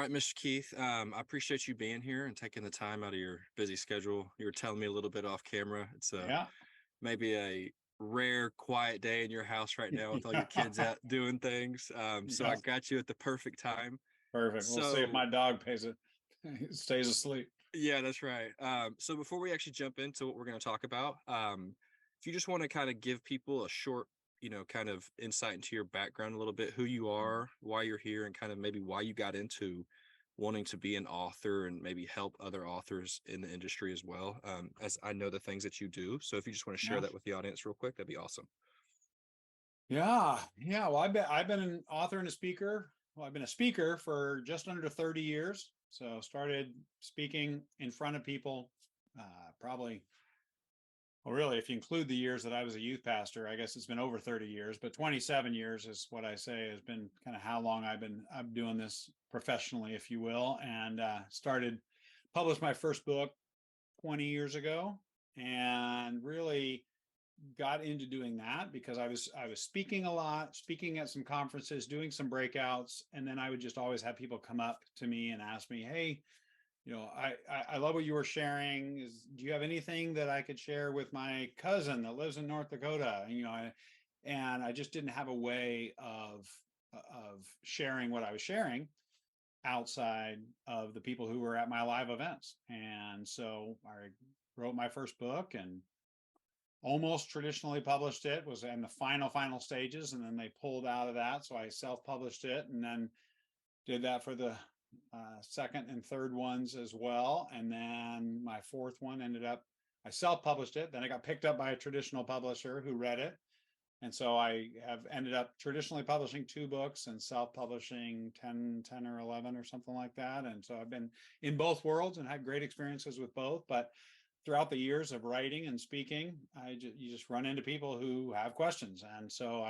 right, Mr. Keith. I appreciate you being here and taking the time out of your busy schedule. You were telling me a little bit off camera. It's Yeah. maybe a rare quiet day in your house right now with all your kids out doing things. So I Yeah. got you at the perfect time. Perfect. We'll see if So my dog pays it. Stays asleep. yeah, that's right. So before we actually jump into what we're going to talk about, if you just want to kind of give people a short, kind of insight into your background a little bit, who you are, why you're here, and kind of maybe why you got into wanting to be an author and maybe help other authors in the industry as well, as I know the things that you do. So if you just want to share Yeah. that with the audience real quick, that'd be awesome. Yeah. Yeah. Well, I've been an author and a speaker. Well, I've been a speaker for just under 30 years. So started speaking in front of people, probably, well, really, if you include the years that I was a youth pastor, I guess it's been over 30 years, but 27 years is what I say has been kind of how long I'm doing this professionally, if you will, and published my first book 20 years ago, and really got into doing that because I was speaking a lot, speaking at some conferences, doing some breakouts, and then I would just always have people come up to me and ask me, "Hey, I love what you were sharing. Do you have anything that I could share with my cousin that lives in North Dakota?" And I just didn't have a way of sharing what I was sharing outside of the people who were at my live events. And so I wrote my first book and almost traditionally published it, was in the final stages, and then they pulled out of that, so I self-published it, and then did that for the second and third ones as well. And then my fourth one I self-published it, then it got picked up by a traditional publisher who read it, and so I have ended up traditionally publishing two books and self-publishing 10 or 11 or something like that. And so I've been in both worlds and had great experiences with both. But throughout the years of writing and speaking, you just run into people who have questions. And so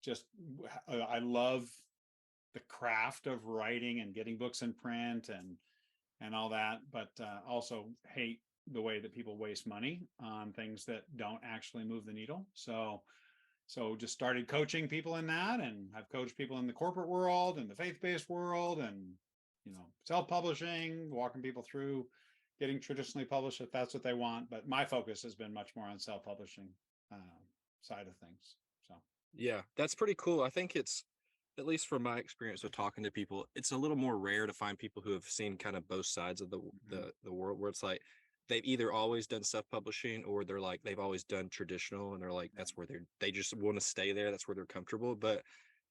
just I love the craft of writing and getting books in print and all that, but also hate the way that people waste money on things that don't actually move the needle. So just started coaching people in that, and I've coached people in the corporate world and the faith-based world, and self-publishing, walking people through getting traditionally published if that's what they want. But my focus has been much more on self-publishing uh, side of things. So Yeah, that's pretty cool. I think it's, at least from my experience of talking to people, it's a little more rare to find people who have seen kind of both sides of the world, where it's like they've either always done self-publishing or they're like they've always done traditional, and they're like that's where they just want to stay there, that's where they're comfortable. But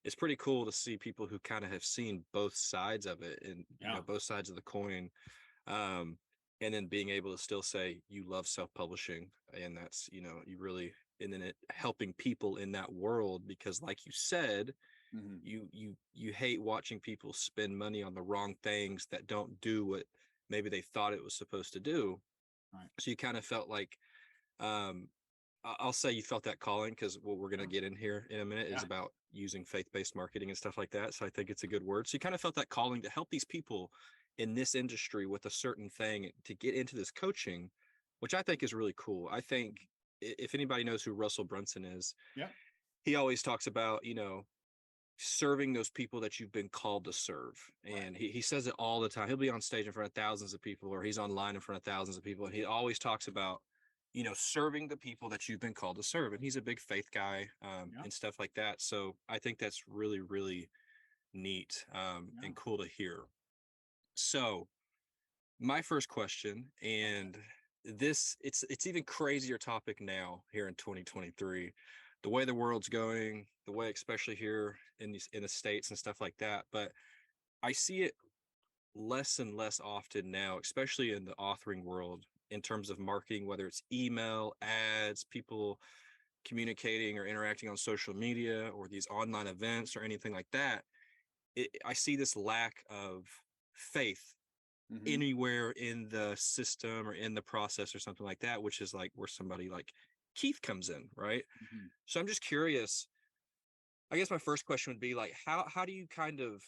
it's pretty cool to see people who kind of have seen both sides of it, and yeah, both sides of the coin, um and then being able to still say you love self-publishing, and that's you really, and then it helping people in that world, because like you said, mm-hmm. you hate watching people spend money on the wrong things that don't do what maybe they thought it was supposed to do. Right. So you kind of felt like, um I'll say you felt that calling, because what we're going to get in here in a minute is Yeah, about using faith-based marketing and stuff like that. So I think it's a good word. So you kind of felt that calling to help these people in this industry with a certain thing to get into this coaching, which I think is really cool. I think if anybody knows who Russell Brunson is, yeah, he always talks about, serving those people that you've been called to serve. right, And he says it all the time. He'll be on stage in front of thousands of people, or he's online in front of thousands of people. And he always talks about, serving the people that you've been called to serve. And he's a big faith guy, yeah, and stuff like that. So I think that's really, really neat, yeah. and cool to hear. So my first question, Okay. and it's even crazier topic now here in 2023, the way the world's going, the way especially here in the States and stuff like that. But I see it less and less often now, especially in the authoring world, in terms of marketing, whether it's email ads, people communicating or interacting on social media, or these online events or anything like that. I see this lack of faith Mm-hmm. anywhere in the system or in the process or something like that, which is like where somebody like Keith comes in, right? Mm-hmm. So I'm just curious. I guess my first question would be like, how do you kind of,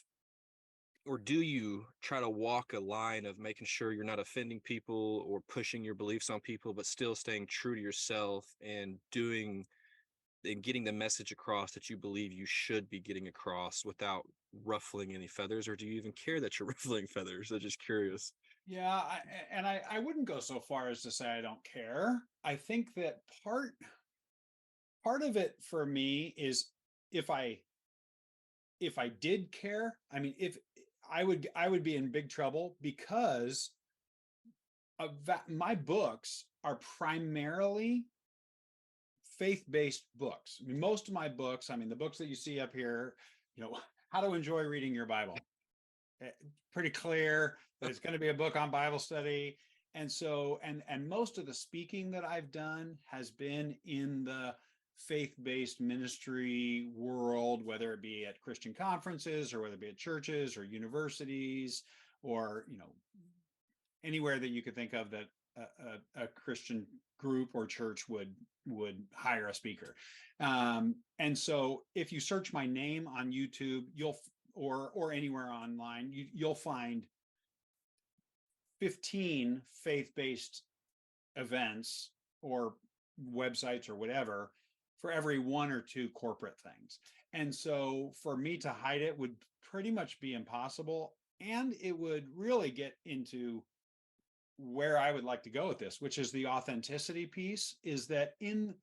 or do you try to walk a line of making sure you're not offending people or pushing your beliefs on people, but still staying true to yourself and doing in getting the message across that you believe you should be getting across without ruffling any feathers, or do you even care that you're ruffling feathers? I'm just curious. Yeah, I wouldn't go so far as to say I don't care. I think that part of it for me is if I if I did care, I mean, if I would be in big trouble because of that, my books are primarily faith-based books. I mean, most of my books, I mean, the books that you see up here, how to enjoy reading your Bible. eh, Pretty clear that it's going to be a book on Bible study. And so, and most of the speaking that I've done has been in the faith-based ministry world, whether it be at Christian conferences or whether it be at churches or universities or, anywhere that you could think of that a Christian group or church would hire a speaker. And so if you search my name on YouTube, or anywhere online, you'll find 15 faith-based events or websites or whatever for every one or two corporate things. And so for me to hide it would pretty much be impossible. And it would really get into where I would like to go with this, which is the authenticity piece, is that in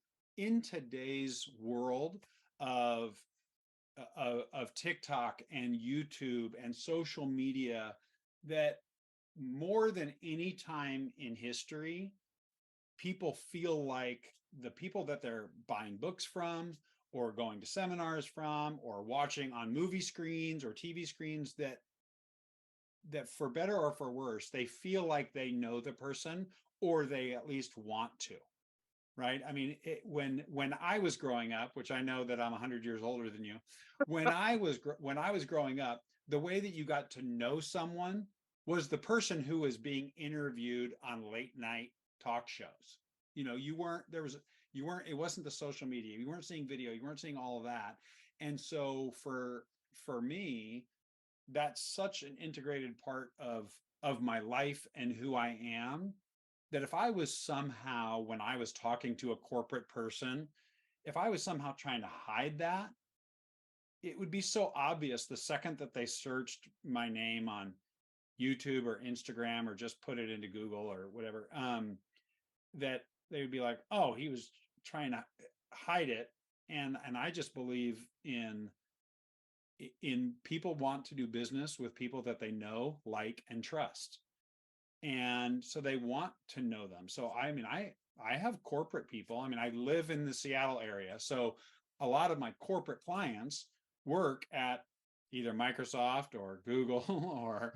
today's world of TikTok and YouTube and social media, that more than any time in history, people feel like the people that they're buying books from or going to seminars from or watching on movie screens or TV screens, that for better or for worse, they feel like they know the person, or they at least want to, right? I mean, when I was growing up, which I know that I'm 100 years older than you, when I was growing up, the way that you got to know someone was the person who was being interviewed on late night talk shows. You weren't there was you weren't it wasn't the social media. You weren't seeing video. You weren't seeing all of that. And so for me, that's such an integrated part of my life and who I am, that if I was somehow, when I was talking to a corporate person, if I was somehow trying to hide that, it would be so obvious the second that they searched my name on YouTube or Instagram or just put it into Google or whatever, that they would be like, oh, he was trying to hide it. And I just believe in people want to do business with people that they know, like, and trust. And so they want to know them. So I mean, I have corporate people. I mean, I live in the Seattle area. So a lot of my corporate clients work at either Microsoft or Google or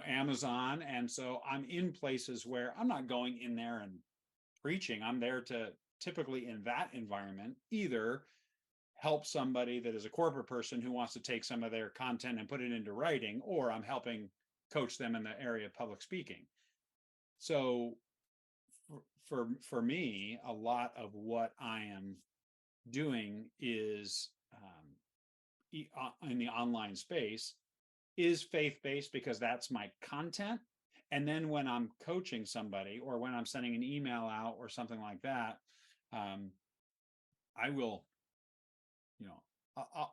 Amazon. And so I'm in places where I'm not going in there and preaching. I'm there to typically, in that environment, either help somebody that is a corporate person who wants to take some of their content and put it into writing, or I'm helping coach them in the area of public speaking. So for me, a lot of what I am doing is in the online space is faith-based, because that's my content. And then when I'm coaching somebody or when I'm sending an email out or something like that, I will,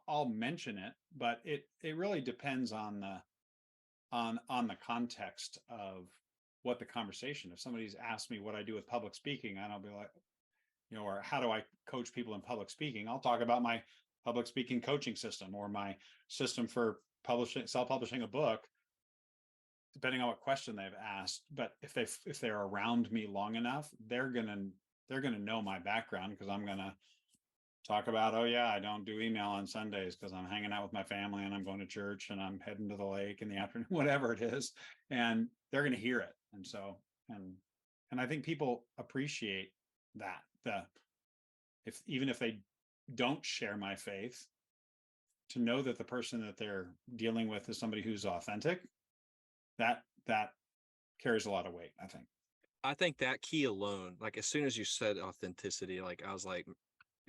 I'll mention it, but it really depends on the context of what the conversation. If somebody's asked me what I do with public speaking, and I'll be like, or how do I coach people in public speaking, I'll talk about my public speaking coaching system or my system for self-publishing a book, depending on what question they've asked. But if they're around me long enough, they're gonna know my background, because I'm gonna talk about, oh yeah, I don't do email on Sundays because I'm hanging out with my family and I'm going to church and I'm heading to the lake in the afternoon, whatever it is. And they're going to hear it. And so, and I think people appreciate that. Even if they don't share my faith, to know that the person that they're dealing with is somebody who's authentic, that carries a lot of weight, I think. I think that key alone, like as soon as you said authenticity, like I was like,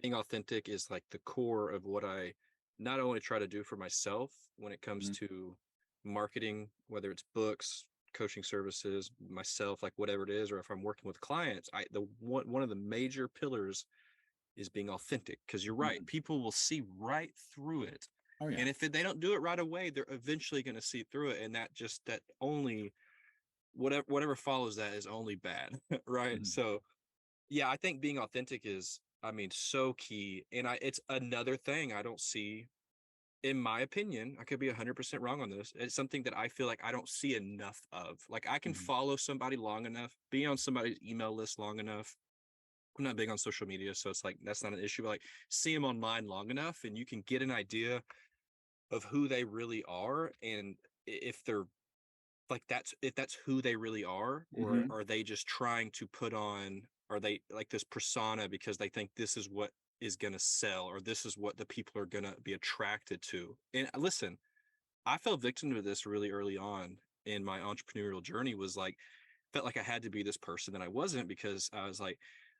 being authentic is like the core of what I not only try to do for myself when it comes Mhm. to marketing, whether it's books, coaching services, myself, like whatever it is, or if I'm working with clients, the one of the major pillars is being authentic, because you're right, Mhm. people will see right through it. Oh yeah. And if they don't do it right away, they're eventually going to see through it, and that only whatever follows that is only bad. Right? Mhm. So yeah, I think being authentic is, I mean, so key. And it's another thing I don't see, in my opinion. I could be 100% wrong on this. It's something that I feel like I don't see enough of. Like, I can Mhm. follow somebody long enough, be on somebody's email list long enough. I'm not big on social media, so it's like that's not an issue. But like, see them online long enough, and you can get an idea of who they really are, and if they're like, that's if that's who they really are, or Mhm. are they just trying to put on, are they like this persona because they think this is what is going to sell, or this is what the people are going to be attracted to. And listen, I fell victim to this really early on in my entrepreneurial journey. Was like, felt like I had to be this person that I wasn't, because I was like,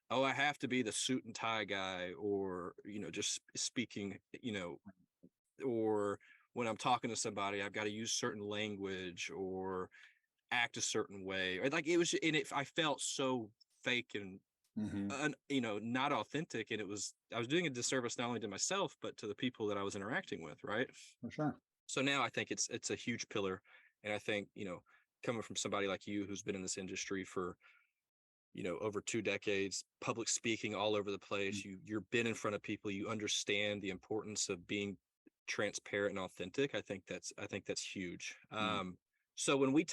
oh, I have to be the suit and tie guy, or just speaking, or when I'm talking to somebody, I've got to use certain language or act a certain way. Or like, it was, and I felt so fake and Mhm. not authentic. And I was doing a disservice not only to myself, but to the people that I was interacting with. Right. For sure. So now I think it's a huge pillar. And I think, coming from somebody like you who's been in this industry for, over 2 decades, public speaking all over the Mm. place, you've been in front of people, you understand the importance of being transparent and authentic. I think that's huge. Yeah. So when we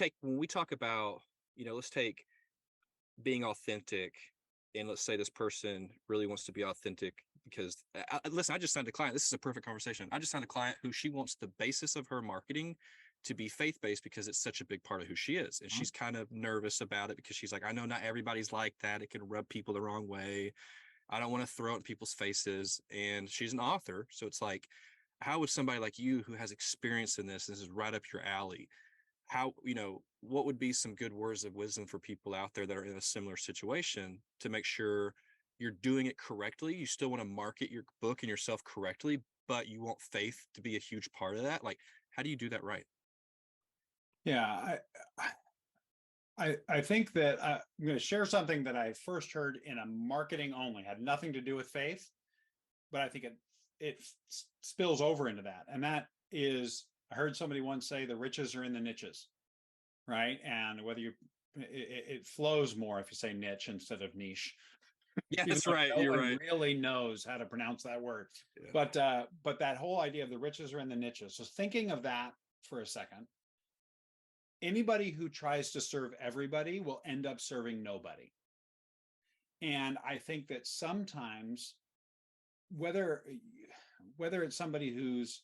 talk about, let's take being authentic, and let's say this person really wants to be authentic because, listen, I just signed a client. This is a perfect conversation. I just signed a client who she wants the basis of her marketing to be faith-based, because it's such a big part of who she is. And Huh? she's kind of nervous about it, because she's like, I know not everybody's like that. It can rub people the wrong way. I don't want to throw it in people's faces. And she's an author. So it's like, how would somebody like you who has experience in this is right up your alley, what would be some good words of wisdom for people out there that are in a similar situation, to make sure you're doing it correctly? You still want to market your book and yourself correctly, but you want faith to be a huge part of that. Like, how do you do that right? Yeah. I think that I'm going to share something that I first heard in a marketing only, had nothing to do with faith, but I think it spills over into that. And that is, I heard somebody once say the riches are in the niches, right? And whether it flows more if you say niche instead of niche, Yeah, even that's though right. no You're one right. really knows how to pronounce that word. Yeah. But that whole idea of the riches are in the niches. So thinking of that for a second, anybody who tries to serve everybody will end up serving nobody. And I think that sometimes, whether whether it's somebody who's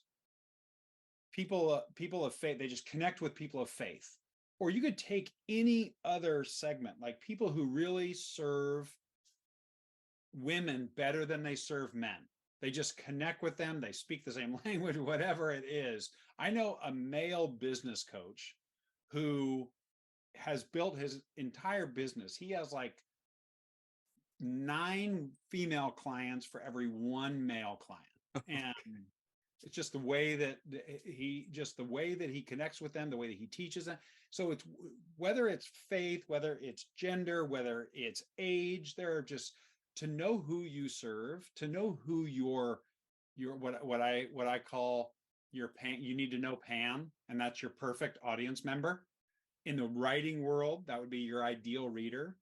people of faith, they just connect with people of faith, or you could take any other segment, like people who really serve women better than they serve men. They just connect with them, they speak the same language, whatever it is. I know a male business coach who has built his entire business. He has like 9 female clients for every one male client. And it's just the way that he connects with them, the way that he teaches them. So it's, whether it's faith, whether it's gender, whether it's age, there are just, to know who you serve, to know who your what I call your Pam. You need to know Pam, and that's your perfect audience member. In the writing world, that would be your ideal reader.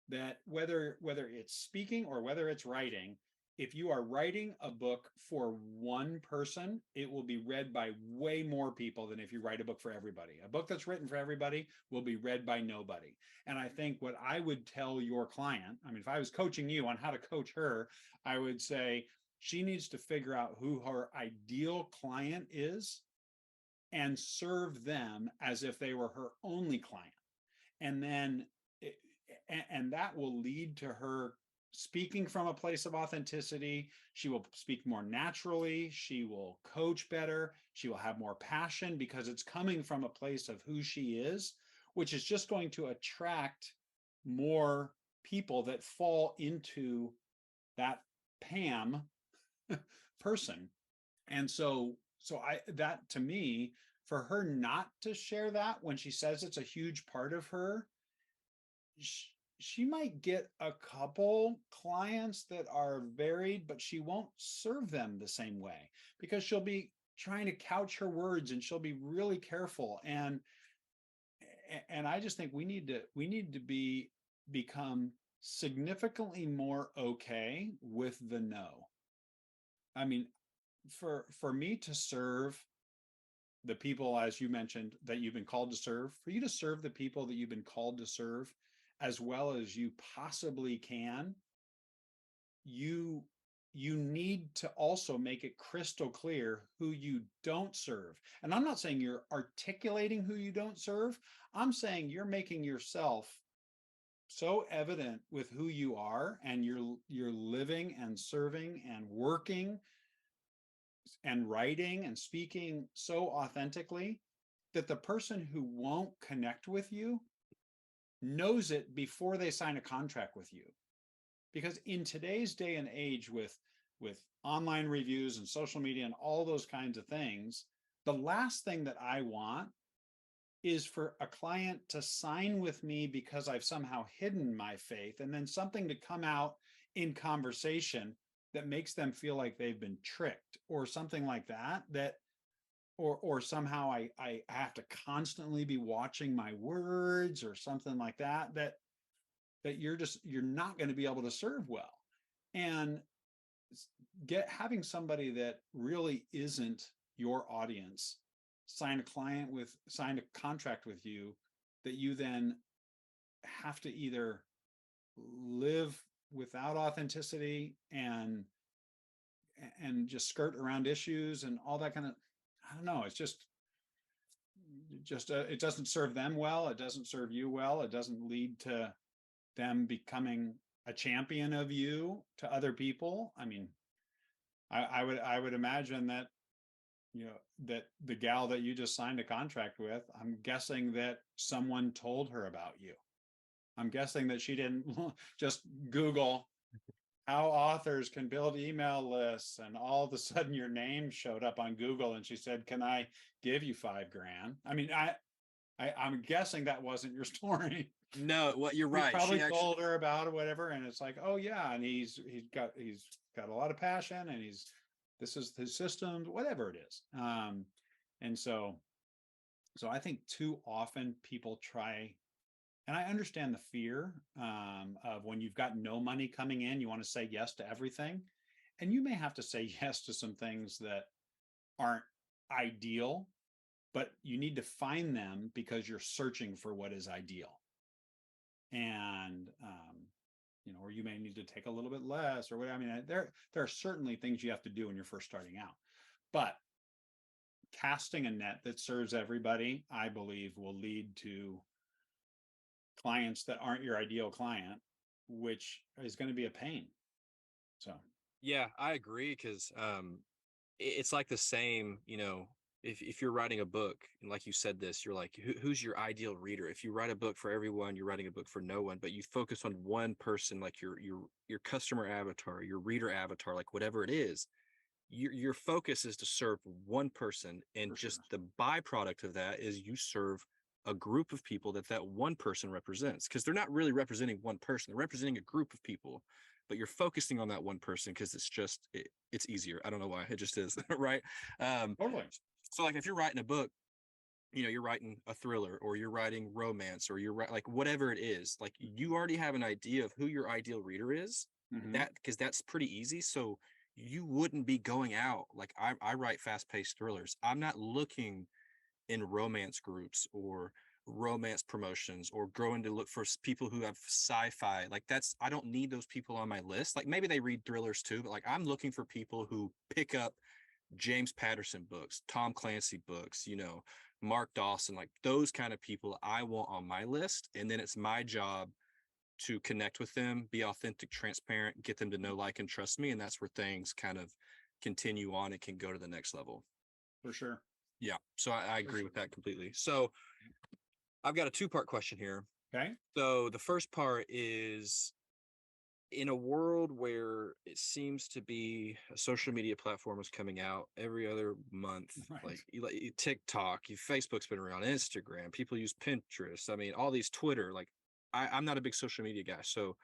That whether it's speaking or whether it's writing, if you are writing a book for one person, it will be read by way more people than if you write a book for everybody. A book that's written for everybody will be read by nobody. And I think what I would tell your client, I mean, if I was coaching you on how to coach her, I would say she needs to figure out who her ideal client is and serve them as if they were her only client. And then and that will lead to her speaking from a place of authenticity. She will speak more naturally, she will coach better, she will have more passion, because it's coming from a place of who she is, which is just going to attract more people that fall into that Pam person. And so I that to me, for her not to share that when she says it's a huge part of her, she might get a couple clients that are varied, but she won't serve them the same way because she'll be trying to couch her words and she'll be really careful. And I just think we need to become significantly more okay with the no. I mean, for me to serve the people, as you mentioned, that you've been called to serve, for you to serve the people that you've been called to serve as well as you possibly can, you you need to also make it crystal clear who you don't serve. And I'm not saying you're articulating who you don't serve. I'm saying you're making yourself so evident with who you are, and you're living and serving and working and writing and speaking so authentically that the person who won't connect with you knows it before they sign a contract with you. Because in today's day and age, with online reviews and social media and all those kinds of things, the last thing that I want is for a client to sign with me because I've somehow hidden my faith, and then something to come out in conversation that makes them feel like they've been tricked or something like that, or somehow I have to constantly be watching my words or something like that, that you're not going to be able to serve well. And having somebody that really isn't your audience sign a contract with you, that you then have to either live without authenticity and just skirt around issues and all that kind of, I don't know, it's just it doesn't serve them well, it doesn't serve you well, it doesn't lead to them becoming a champion of you to other people. I mean, I would imagine that, that the gal that you just signed a contract with, I'm guessing that someone told her about you. I'm guessing that she didn't just Google how authors can build email lists and all of a sudden your name showed up on Google and she said, "Can I give you $5,000?" I mean, I'm guessing that wasn't your story. No, well, you're You right. probably She actually, told her about it, whatever, and it's like, oh yeah, and he's got a lot of passion, and this is his systems, whatever it is. And so I think too often people try, and I understand the fear of when you've got no money coming in, you want to say yes to everything, and you may have to say yes to some things that aren't ideal, but you need to find them because you're searching for what is ideal. And or you may need to take a little bit less or whatever. I mean, there are certainly things you have to do when you're first starting out, but casting a net that serves everybody, I believe, will lead to clients that aren't your ideal client, which is going to be a pain. So yeah, I agree because it's like the same, if you're writing a book and like you said this, you're like, who's your ideal reader? If you write a book for everyone, you're writing a book for no one, but you focus on one person, like your customer avatar, your reader avatar, like whatever it is, your focus is to serve one person, and for just sure, the byproduct of that is you serve a group of people that one person represents, because they're not really representing one person, they're representing a group of people, but you're focusing on that one person because it's easier. I don't know why, it just is. Right. um totally. so like if you're writing a book, you're writing a thriller or you're writing romance or like whatever it is, like you already have an idea of who your ideal reader is, Mm-hmm. that because that's pretty easy. So you wouldn't be going out, like I write fast-paced thrillers. I'm not looking in romance groups or romance promotions or going to look for people who have sci-fi. Like I don't need those people on my list. Like maybe they read thrillers too, but like I'm looking for people who pick up James Patterson books, Tom Clancy books, Mark Dawson, like those kind of people I want on my list. And then it's my job to connect with them, be authentic, transparent, get them to know, like, and trust me. And that's where things kind of continue on and can go to the next level. For sure. Yeah. So I For agree sure. with that completely. So I've got a two-part question here. Okay. So the first part is, in a world where it seems to be a social media platform is coming out every other month, Right. like TikTok, Facebook's been around, Instagram, people use Pinterest. I mean, all these Twitter, like I'm not a big social media guy, so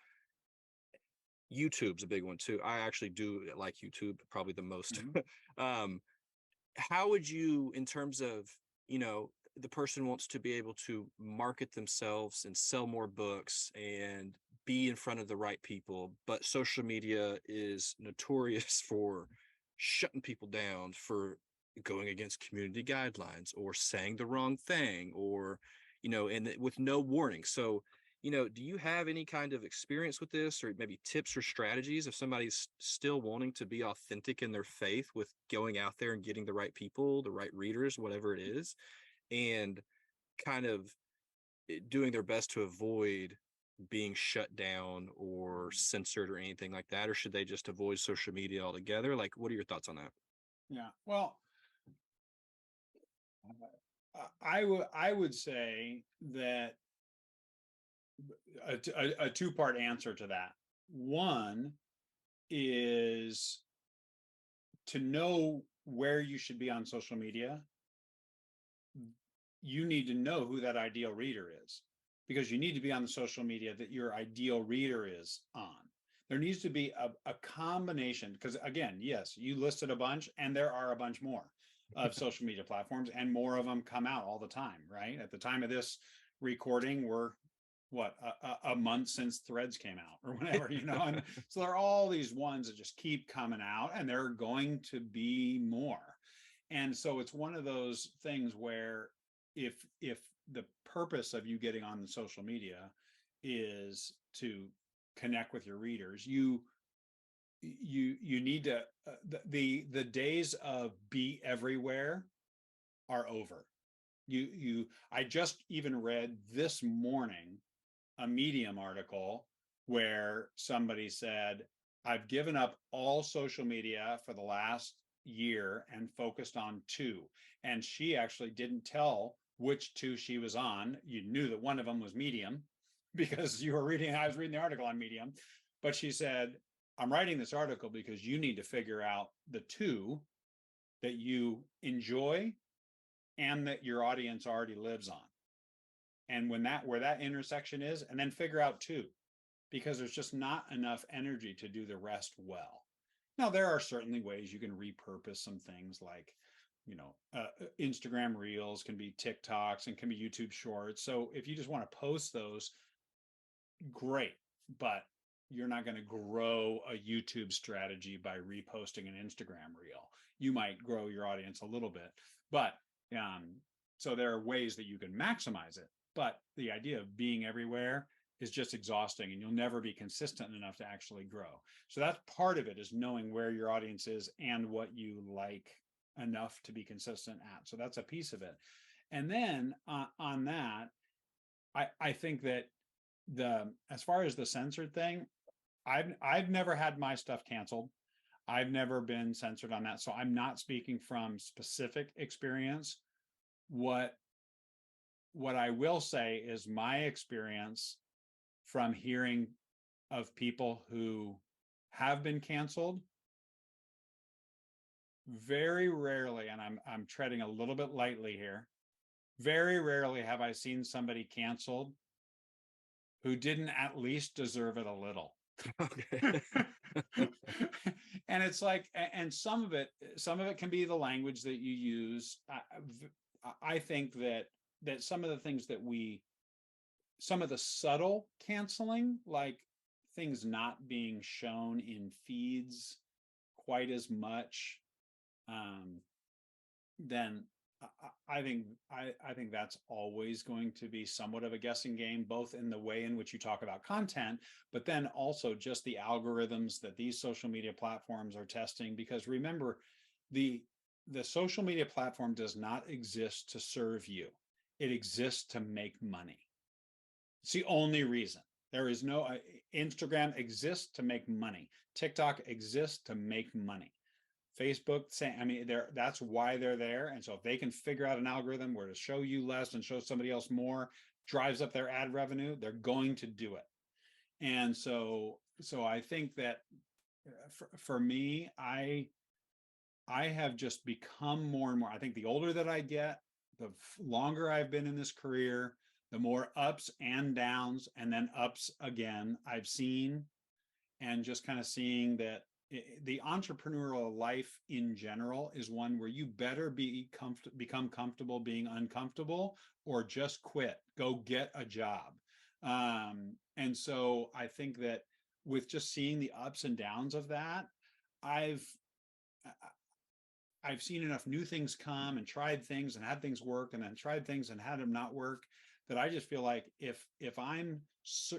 YouTube's a big one too. I actually do like YouTube probably the most. Mhm. um, how would you, in terms of, you know, the person wants to be able to market themselves and sell more books and be in front of the right people, but social media is notorious for shutting people down for going against community guidelines or saying the wrong thing, or, you know, and with no warning. So, you know, do you have any kind of experience with this, or maybe tips or strategies if somebody's still wanting to be authentic in their faith with going out there and getting the right people, the right readers, whatever it is, and kind of doing their best to avoid being shut down or censored or anything like that? Or should they just avoid social media altogether? Like, what are your thoughts on that? Yeah. Well, I would say that a two-part answer to that. One is to know where you should be on social media. You need to know who that ideal reader is, because you need to be on the social media that your ideal reader is on. There needs to be a combination, because again, yes, you listed a bunch and there are a bunch more of social media platforms, and more of them come out all the time, right? At the time of this recording, we're what, a month since Threads came out or whatever, and so there are all these ones that just keep coming out, and there are going to be more. And so it's one of those things where if the purpose of you getting on the social media is to connect with your readers, you need to, the days of be everywhere are over. I just even read this morning a Medium article where somebody said, I've given up all social media for the last year and focused on two. And she actually didn't tell which two she was on. You knew that one of them was Medium because I was reading the article on Medium. But she said, I'm writing this article because you need to figure out the two that you enjoy and that your audience already lives on. And where that intersection is, and then figure out two, because there's just not enough energy to do the rest well. Now, there are certainly ways you can repurpose some things, like, Instagram Reels can be TikToks and can be YouTube Shorts. So if you just want to post those, great, but you're not going to grow a YouTube strategy by reposting an Instagram reel. You might grow your audience a little bit, but so there are ways that you can maximize it. But the idea of being everywhere is just exhausting, and you'll never be consistent enough to actually grow. So that's part of it, is knowing where your audience is and what you like enough to be consistent at. So that's a piece of it. And then on that, I think that as far as the censored thing, I've never had my stuff canceled. I've never been censored on that. So I'm not speaking from specific experience. What I will say is my experience from hearing of people who have been canceled, very rarely, and I'm treading a little bit lightly here, very rarely have I seen somebody canceled who didn't at least deserve it a little. Okay. And it's like, and some of it can be the language that you use. I think that some of the things that some of the subtle canceling, like things not being shown in feeds quite as much, then I think that's always going to be somewhat of a guessing game, both in the way in which you talk about content, but then also just the algorithms that these social media platforms are testing. Because remember, the social media platform does not exist to serve you. It exists to make money. It's the only reason. There is no Instagram exists to make money. TikTok exists to make money. Facebook, saying, I mean, that's why they're there. And so if they can figure out an algorithm where to show you less and show somebody else more, drives up their ad revenue, they're going to do it. And so I think that for me, I have just become more and more. I think the older that I get, the longer I've been in this career, the more ups and downs and then ups again I've seen, and just kind of seeing that the entrepreneurial life in general is one where you better become comfortable being uncomfortable, or just quit, go get a job. And so I think that with just seeing the ups and downs of that, I've I've seen enough new things come and tried things and had things work and then tried things and had them not work, that I just feel like if I'm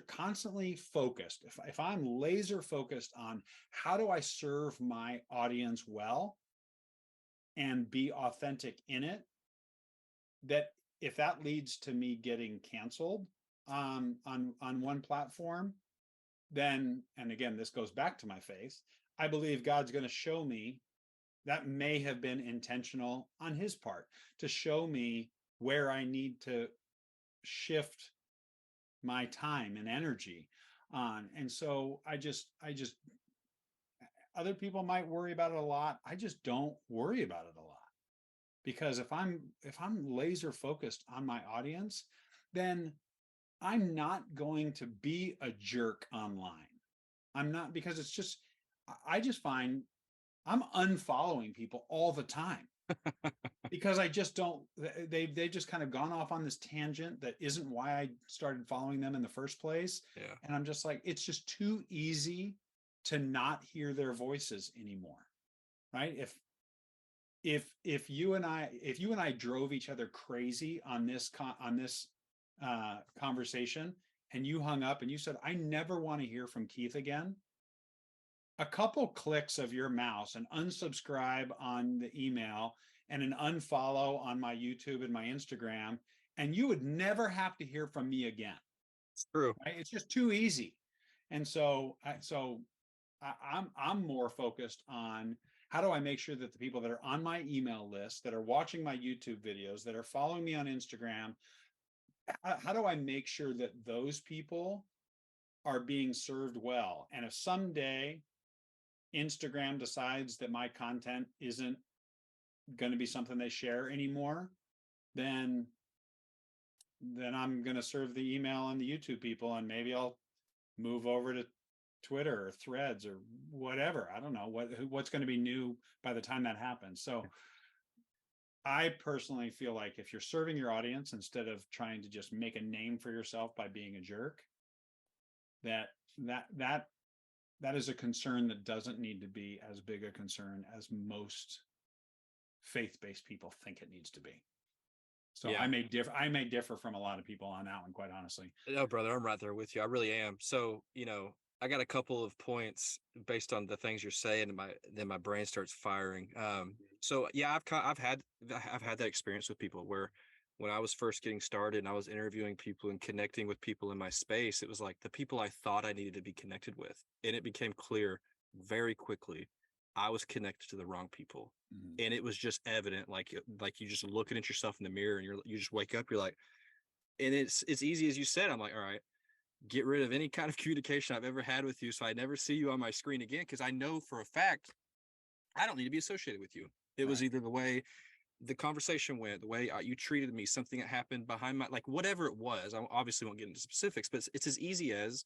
constantly focused, if I'm laser focused on how do I serve my audience well and be authentic in it, that if that leads to me getting canceled on one platform, then, and again, this goes back to my faith, I believe God's going to show me that may have been intentional on his part to show me where I need to shift my time and energy on. And so I just, other people might worry about it a lot. I just don't worry about it a lot, because if I'm laser focused on my audience, then I'm not going to be a jerk online. I'm not, because it's just, I just find I'm unfollowing people all the time because I just don't, they've just kind of gone off on this tangent that isn't why I started following them in the first place. Yeah. And I'm just like, it's just too easy to not hear their voices anymore. Right? If you and I drove each other crazy on this conversation, and you hung up and you said, I never want to hear from Keith again, a couple clicks of your mouse, and unsubscribe on the email and an unfollow on my YouTube and my Instagram, and you would never have to hear from me again. It's true. Right? It's just too easy. And I'm more focused on how do I make sure that the people that are on my email list, that are watching my YouTube videos, that are following me on Instagram, how do I make sure that those people are being served well? And if someday Instagram decides that my content isn't going to be something they share anymore, then I'm going to serve the email and the YouTube people, and maybe I'll move over to Twitter or Threads or whatever. I don't know what's going to be new by the time that happens. So I personally feel like if you're serving your audience instead of trying to just make a name for yourself by being a jerk, that is a concern that doesn't need to be as big a concern as most faith-based people think it needs to be. So Yeah. I may differ from a lot of people on that one, quite honestly. No, brother, I'm right there with you. I really am. So, I got a couple of points based on the things you're saying, and my brain starts firing. So yeah, I've had that experience with people where when I was first getting started and I was interviewing people and connecting with people in my space, it was like the people I thought I needed to be connected with, and it became clear very quickly I was connected to the wrong people. Mhm. And it was just evident, like you just looking at yourself in the mirror, and you just wake up, you're like, and it's easy as you said. I'm like, all right, get rid of any kind of communication I've ever had with you, so I never see you on my screen again, because I know for a fact I don't need to be associated with you. It was Right. either the way the conversation went, the way you treated me, something that happened behind my, like, whatever it was. I obviously won't get into specifics, but it's as easy as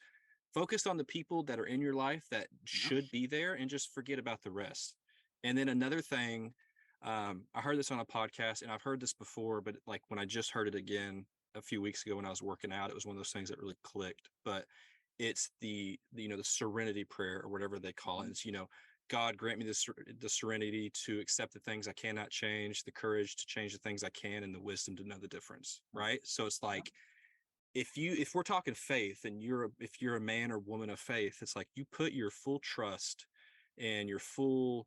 focus on the people that are in your life that Yeah. should be there, and just forget about the rest. And then another thing, I heard this on a podcast, and I've heard this before, but like when I just heard it again a few weeks ago when I was working out, it was one of those things that really clicked. But it's the serenity prayer, or whatever they call it. Mhm. It's, God, grant me the serenity to accept the things I cannot change, the courage to change the things I can, and the wisdom to know the difference. Right. So it's Yeah. like, if we're talking faith, and if you're a man or woman of faith, it's like you put your full trust and your full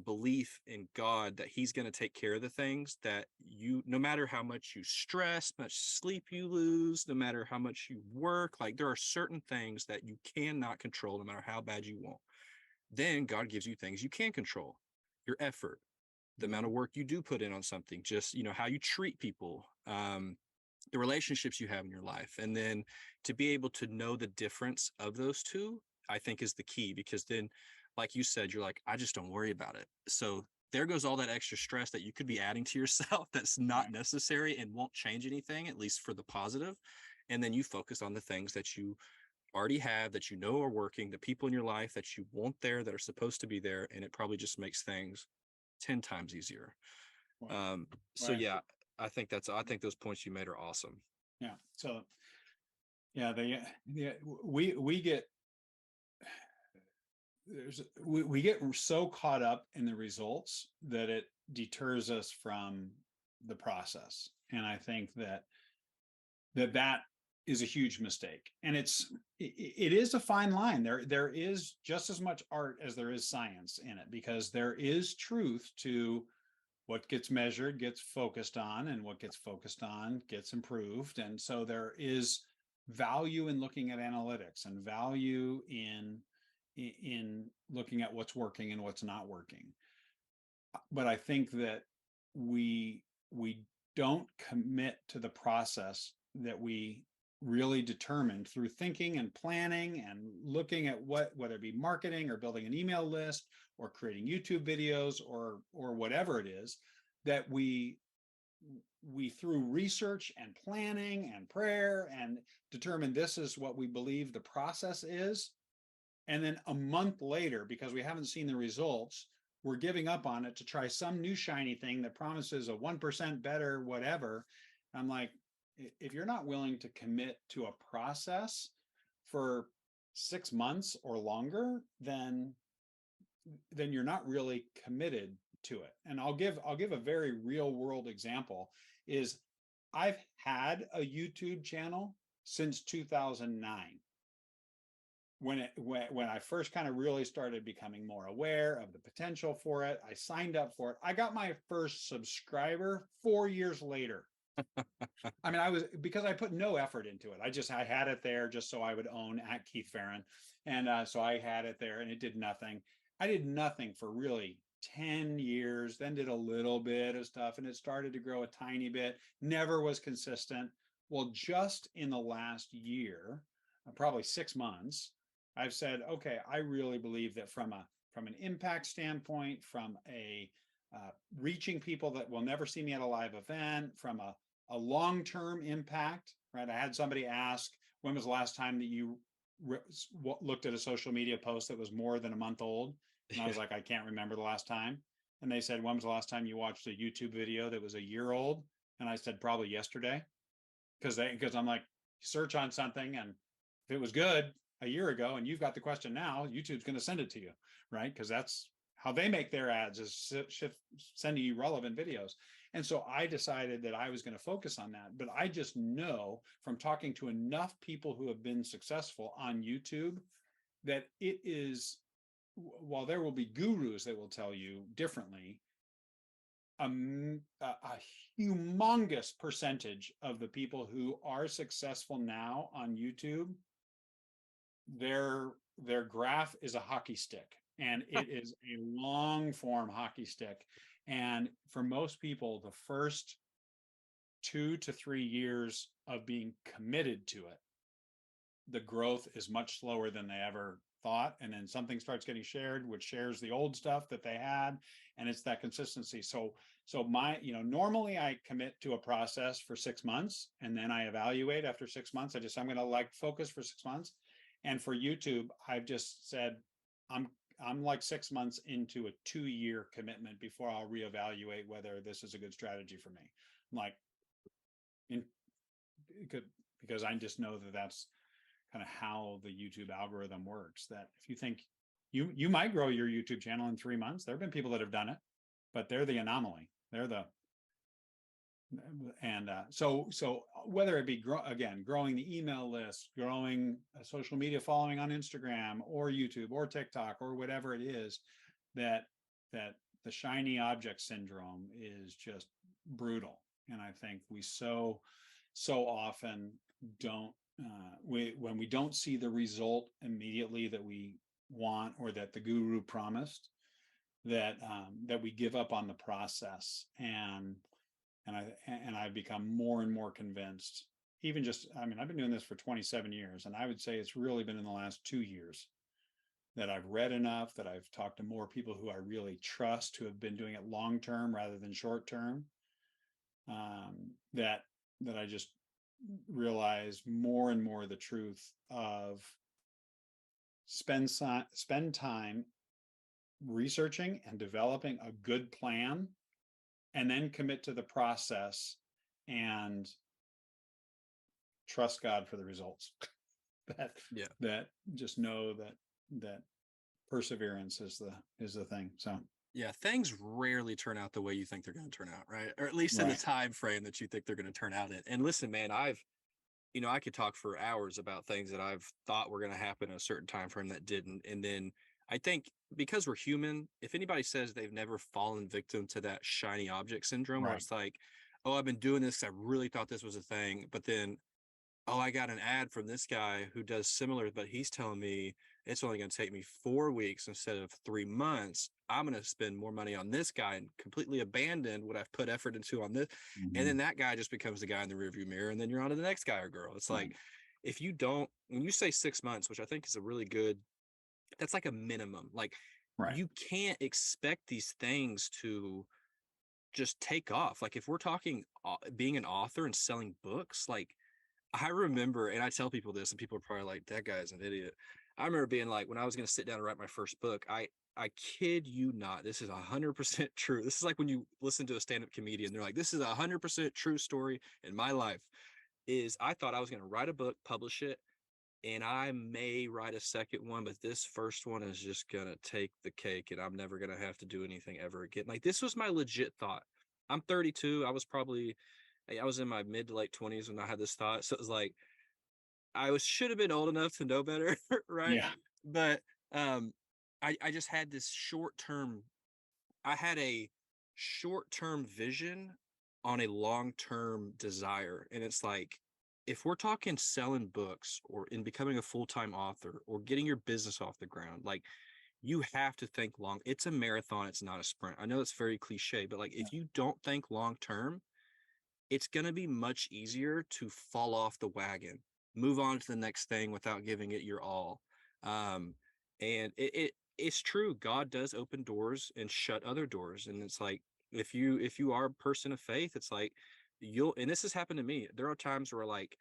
belief in God, that he's going to take care of the things that no matter how much you stress, much sleep you lose, no matter how much you work, like there are certain things that you cannot control no matter how bad you want. Then God gives you things you can control: your effort, the amount Mhm. of work you do put in on something, just how you treat people, the relationships you have in your life. And then to be able to know the difference of those two, I think is the key, because then, like you said, you're like, I just don't worry about it. So there goes all that extra stress that you could be adding to yourself that's not Right. necessary and won't change anything, at least for the positive. And then you focus on the things that you already have, that you know are working, the people in your life that you want there, that are supposed to be there, and it probably just makes things 10 times easier. Well, um so right. yeah, I think those points you made are awesome. Yeah. So yeah, we get we get so caught up in the results that it deters us from the process. And I think that is a huge mistake. And it is a fine line. There is just as much art as there is science in it, because there is truth to what gets measured gets focused on, and what gets focused on gets improved. And so there is value in looking at analytics, and value in looking at what's working and what's not working. But I think that we don't commit to the process that we really determined through thinking and planning and looking at whether it be marketing or building an email list or creating YouTube videos or whatever it is, that we through research and planning and prayer and determine this is what we believe the process is. And then a month later, because we haven't seen the results, we're giving up on it to try some new shiny thing that promises a 1% better whatever. I'm like, if you're not willing to commit to a process for 6 months or longer, then you're not really committed to it. And I'll give a very real world example. Is I've had a YouTube channel since 2009, when I first kind of really started becoming more aware of the potential for it. I signed up for it. I got my first subscriber 4 years later. I mean, I was, because I put no effort into it. I had it there just so I would own at Keith Ferrin, and so I had it there, and it did nothing. I did nothing for really 10 years. Then did a little bit of stuff, and it started to grow a tiny bit. Never was consistent. Well, just in the last year, probably 6 months, I've said, okay, I really believe that from an impact standpoint, from a reaching people that will never see me at a live event, from a long-term impact, right? I had somebody ask, when was the last time that you looked at a social media post that was more than a month old? And I was like, I can't remember the last time. And they said, when was the last time you watched a YouTube video that was a year old? And I said, probably yesterday. Because I'm like, search on something, and if it was good a year ago and you've got the question now, YouTube's going to send it to you, right? Because that's how they make their ads, is sending you relevant videos. And so I decided that I was going to focus on that. But I just know from talking to enough people who have been successful on YouTube that it is, while there will be gurus that will tell you differently, a humongous percentage of the people who are successful now on YouTube, their graph is a hockey stick, and it is a long form hockey stick. And for most people, the first 2 to 3 years of being committed to it, the growth is much slower than they ever thought. And then something starts getting shared, which shares the old stuff that they had. And it's that consistency. So normally I commit to a process for 6 months, and then I evaluate after 6 months. I'm going to focus for 6 months. And for YouTube, I've just said, I'm like 6 months into a 2-year commitment before I'll reevaluate whether this is a good strategy for me. Like, because I just know that that's kind of how the YouTube algorithm works. That if you think you might grow your YouTube channel in 3 months, there have been people that have done it, but they're the anomaly. So whether it be growing the email list, growing a social media following on Instagram or YouTube or TikTok or whatever it is, that the shiny object syndrome is just brutal. And I think we so often don't, when we don't see the result immediately that we want, or that the guru promised, that we give up on the process. And I've become more and more convinced. Even just, I mean, I've been doing this for 27 years, and I would say it's really been in the last 2 years that I've read enough, that I've talked to more people who I really trust, who have been doing it long term rather than short term. That I just realize more and more the truth of spend time researching and developing a good plan, and then commit to the process and trust God for the results. that Yeah. that just know that perseverance is the thing. So Yeah, things rarely turn out the way you think they're going to turn out, right? Or at least in the right. time frame that you think they're going to turn out in. And listen, man, I could talk for hours about things that I've thought were going to happen in a certain time frame that didn't. And then I think because we're human, if anybody says they've never fallen victim to that shiny object syndrome, where Right. it's like, oh, I've been doing this, I really thought this was a thing, but then oh, I got an ad from this guy who does similar, but he's telling me it's only going to take me 4 weeks instead of 3 months. I'm going to spend more money on this guy and completely abandon what I've put effort into on this. And then Mhm. that guy just becomes the guy in the rearview mirror. And then you're on to the next guy or girl. It's Right. like, if you don't, when you say 6 months, which I think is a really good, that's like a minimum. Like, Right. you can't expect these things to just take off. Like, if we're talking being an author and selling books, like, I remember, and I tell people this, and people are probably like, "That guy's an idiot." I remember being like, when I was going to sit down and write my first book, I kid you not, this is 100% true. This is like when you listen to a stand-up comedian, they're like, "This is 100% true story in my life." Is I thought I was going to write a book, publish it, and I may write a second one, but this first one is just going to take the cake, and I'm never going to have to do anything ever again. Like, this was my legit thought. I'm 32. I was in my mid to late 20s when I had this thought. So it was like, should have been old enough to know better, right? Yeah. But um, I just had this short term. I had a short term vision on a long term desire, and it's like, if we're talking selling books or in becoming a full time author or getting your business off the ground, like, you have to think long. It's a marathon. It's not a sprint. I know it's very cliche, but like, Yeah. if you don't think long term, it's going to be much easier to fall off the wagon, move on to the next thing without giving it your all. Um, and it's true. God does open doors and shut other doors. And it's like, if you are a person of faith, it's like and this has happened to me. There are times where like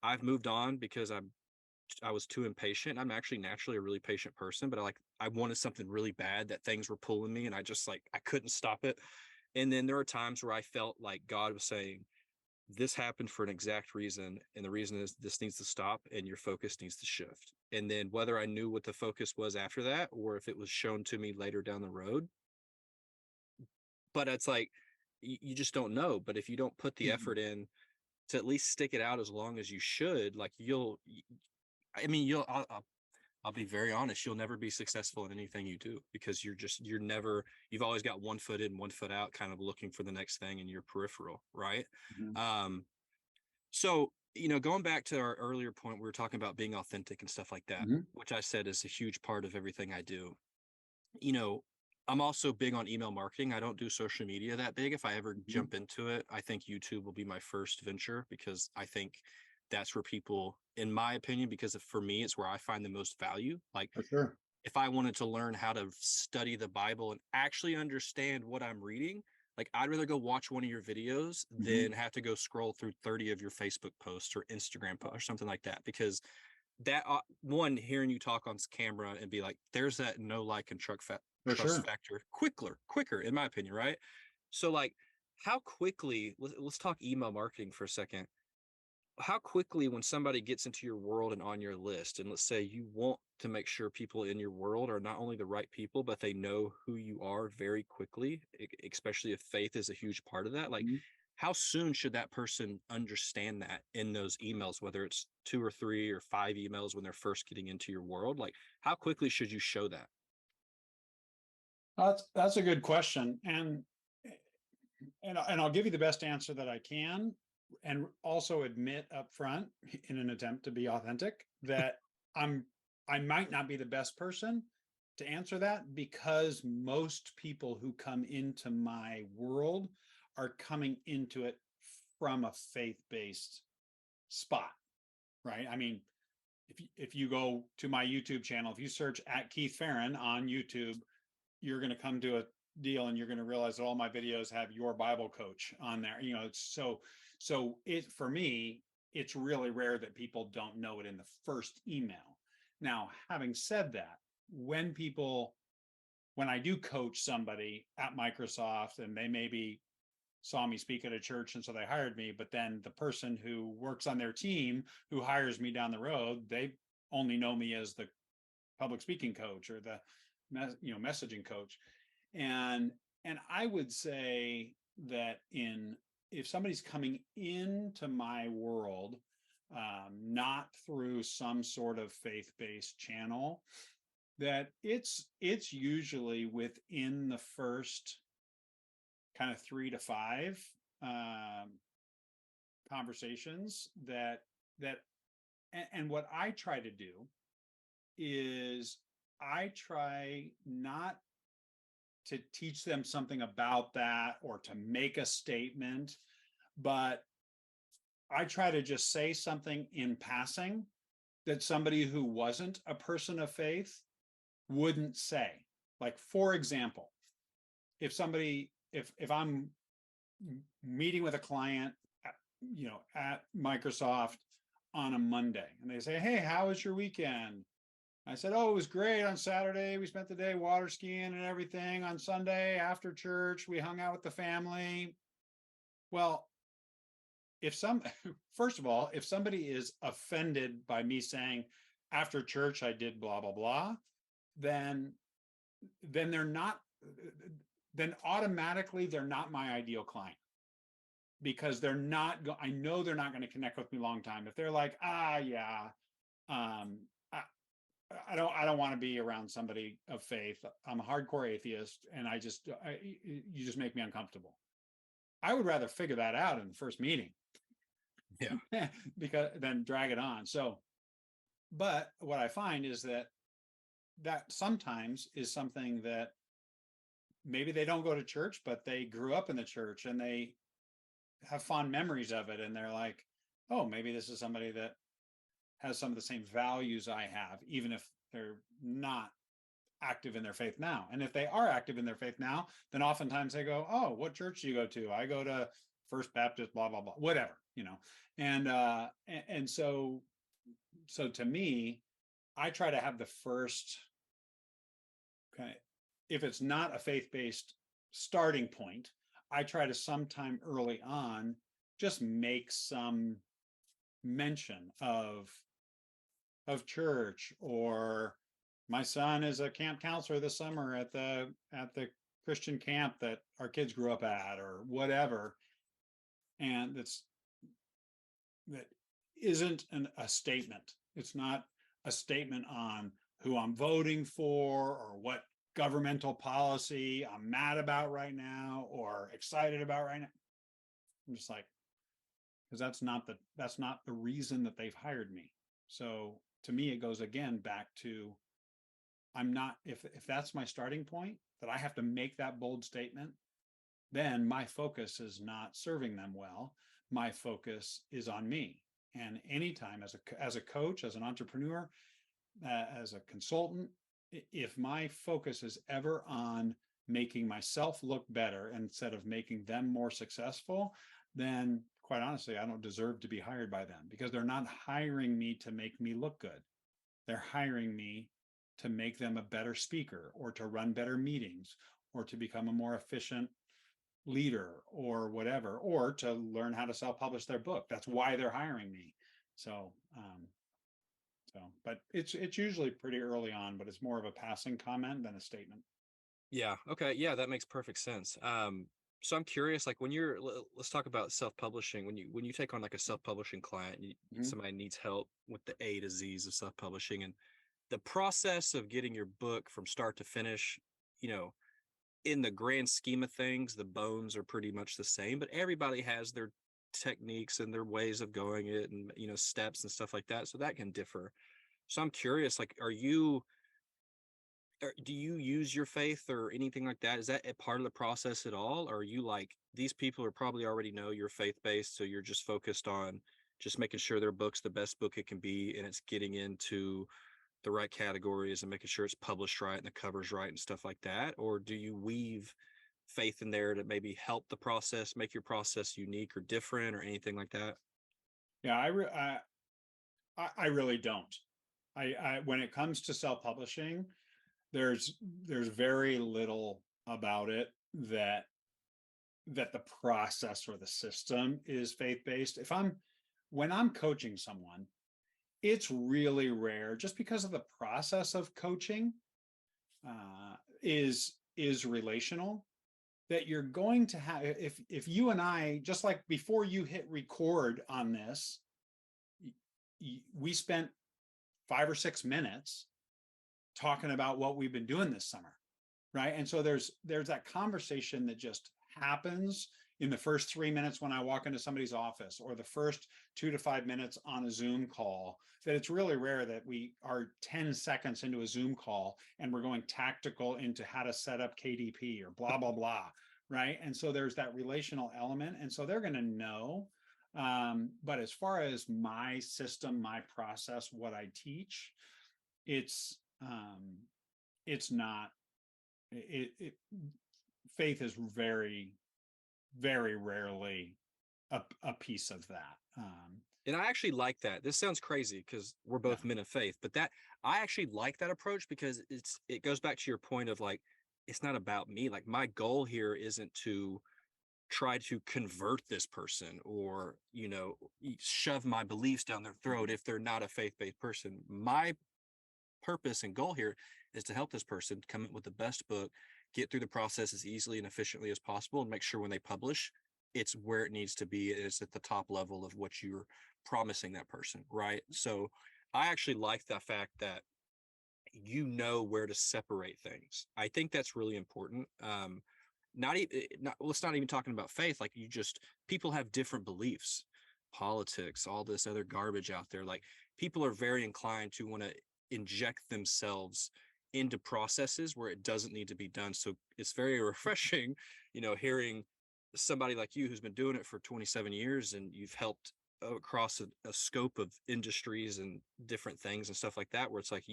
I've moved on because I was too impatient. I'm actually naturally a really patient person, but I wanted something really bad, that things were pulling me and I just like I couldn't stop it. And then there are times where I felt like God was saying, this happened for an exact reason. And the reason is this needs to stop and your focus needs to shift. And then whether I knew what the focus was after that, or if it was shown to me later down the road, but it's like, you just don't know. But if you don't put the Mhm. effort in to at least stick it out as long as you should, like I mean, I'll be very honest, you'll never be successful in anything you do because you've always got one foot in, one foot out, kind of looking for the next thing in your peripheral, right? Mhm. Um, so, going back to our earlier point, we were talking about being authentic and stuff like that, Mhm. which I said is a huge part of everything I do. You know, I'm also big on email marketing. I don't do social media that big. If I ever Mhm. jump into it, I think YouTube will be my first venture because I think that's where people, in my opinion, because for me, it's where I find the most value. Like, For sure. if I wanted to learn how to study the Bible and actually understand what I'm reading, like, I'd rather go watch one of your videos Mhm. than have to go scroll through 30 of your Facebook posts or Instagram posts or something like that. Because that one, hearing you talk on camera and be like, there's that no like and For trust sure. factor quicker, in my opinion, right? So like, how quickly, let's talk email marketing for a second. How quickly, when somebody gets into your world and on your list, and let's say you want to make sure people in your world are not only the right people, but they know who you are very quickly, especially if faith is a huge part of that, like, Mhm. how soon should that person understand that in those emails, whether it's 2 or 3 or 5 emails when they're first getting into your world? Like, how quickly should you show that? That's a good question, and I'll give you the best answer that I can, and also admit up front, in an attempt to be authentic, that I'm I might not be the best person to answer that, because most people who come into my world are coming into it from a faith-based spot, right? I mean, if you go to my YouTube channel, if you search at Keith Ferrin on YouTube, you're going to come to a deal and you're going to realize that all my videos have your Bible coach on there. You know, it's so it for me, it's really rare that people don't know it in the first email. Now, having said that, when people when I do coach somebody at Microsoft and they maybe saw me speak at a church and so they hired me, but then the person who works on their team who hires me down the road, they only know me as the public speaking coach or the messaging coach. and and I would say that in if somebody's coming into my world, not through some sort of faith-based channel, that it's usually within the first kind of 3 to 5 um, conversations that and what I try to do is I try not to teach them something about that or to make a statement, but I try to just say something in passing that somebody who wasn't a person of faith wouldn't say. Like, for example, if I'm meeting with a client at Microsoft on a Monday and they say, hey, how was your weekend? I said, oh, it was great. On Saturday we spent the day water skiing and everything. On Sunday after church we hung out with the family. Well, if some first of all, if somebody is offended by me saying after church I did blah blah blah, then they're not then automatically they're not my ideal client, because I know they're not going to connect with me long time if they're like, yeah, um I, I don't want to be around somebody of faith. I'm a hardcore atheist and you just make me uncomfortable. I would rather figure that out in the first meeting Yeah. because then drag it on. So, but what I find is that sometimes is something that maybe they don't go to church, but they grew up in the church and they have fond memories of it. And they're like, oh, maybe this is somebody that has some of the same values I have, even if they're not active in their faith now. And if they are active in their faith now, then oftentimes they go, oh, what church do you go to? I go to First Baptist, blah, blah, blah, whatever, and so to me, I try to have the first kind of, if it's not a faith-based starting point, I try to sometime early on just make some mention of church, or my son is a camp counselor this summer at the Christian camp that our kids grew up at, or whatever. And that isn't a statement. It's not a statement on who I'm voting for or what governmental policy I'm mad about right now or excited about right now. I'm just like, because that's not the reason that they've hired me. So to me, it goes again back to, I'm not, if that's my starting point, that I have to make that bold statement, then my focus is not serving them well. My focus is on me. And anytime as a coach, as an entrepreneur, as a consultant, if my focus is ever on making myself look better instead of making them more successful, then quite honestly, I don't deserve to be hired by them, because they're not hiring me to make me look good. They're hiring me to make them a better speaker, or to run better meetings, or to become a more efficient leader, or whatever, or to learn how to self-publish their book. That's why they're hiring me. So, but it's usually pretty early on, but it's more of a passing comment than a statement. Yeah. Okay. Yeah, that makes perfect sense. So I'm curious, like let's talk about self-publishing. When you take on like a self-publishing client, Mhm. somebody needs help with the A to Z's of self-publishing, and the process of getting your book from start to finish, you know, in the grand scheme of things, the bones are pretty much the same, but everybody has their techniques and their ways of going it, and steps and stuff like that. So that can differ. So I'm curious, like, do you use your faith or anything like that? Is that a part of the process at all? Or are you like, these people are probably already know you're faith based, so you're just focused on just making sure their book's the best book it can be, and it's getting into the right categories and making sure it's published right and the cover's right and stuff like that? Or do you weave faith in there to maybe help the process, make your process unique or different or anything like that? Yeah, I really don't. I when it comes to self-publishing, there's very little about it that the process or the system is faith-based. When I'm coaching someone, it's really rare just because of the process of coaching is relational, that you're going to have, if you and I, just like before you hit record on this, we spent 5 or 6 minutes talking about what we've been doing this summer, right? And so there's that conversation that just happens in the first 3 minutes when I walk into somebody's office, or the first 2 to 5 minutes on a Zoom call, that it's really rare that we are 10 seconds into a Zoom call and we're going tactical into how to set up KDP or blah, blah, blah, right? And so there's that relational element. And so they're going to know. But as far as my system, my process, what I teach, it's not, it faith is very, very rarely a piece of that. And I actually like that. This sounds crazy because we're Yeah, both men of faith, but that I actually like that approach because it goes back to your point of like, it's not about me. Like my goal here isn't to try to convert this person or, shove my beliefs down their throat if they're not a faith-based person. My purpose and goal here is to help this person come up with the best book, get through the process as easily and efficiently as possible, and make sure when they publish, it's where it needs to be. It's at the top level of what you're promising that person, right? So I actually like the fact that where to separate things. I think that's really important. Not even not let's not even talking about faith. Like people have different beliefs, politics, all this other garbage out there. Like people are very inclined to want to inject themselves into processes where it doesn't need to be done. So it's very refreshing, hearing somebody like you who's been doing it for 27 years and you've helped across a scope of industries and different things and stuff like that, where it's like,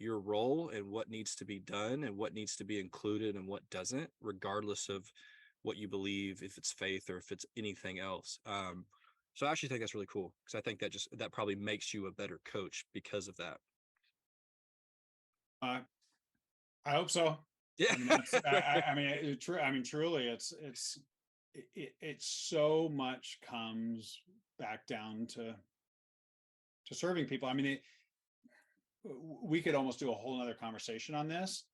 your role and what needs to be done and what needs to be included and what doesn't, regardless of what you believe, if it's faith or if it's anything else. So I actually think that's really cool because I think that probably makes you a better coach because of that. uh, I hope so. Yeah. I mean, I mean, truly, it's so much comes back down to serving people. I mean, we could almost do a whole nother conversation on this,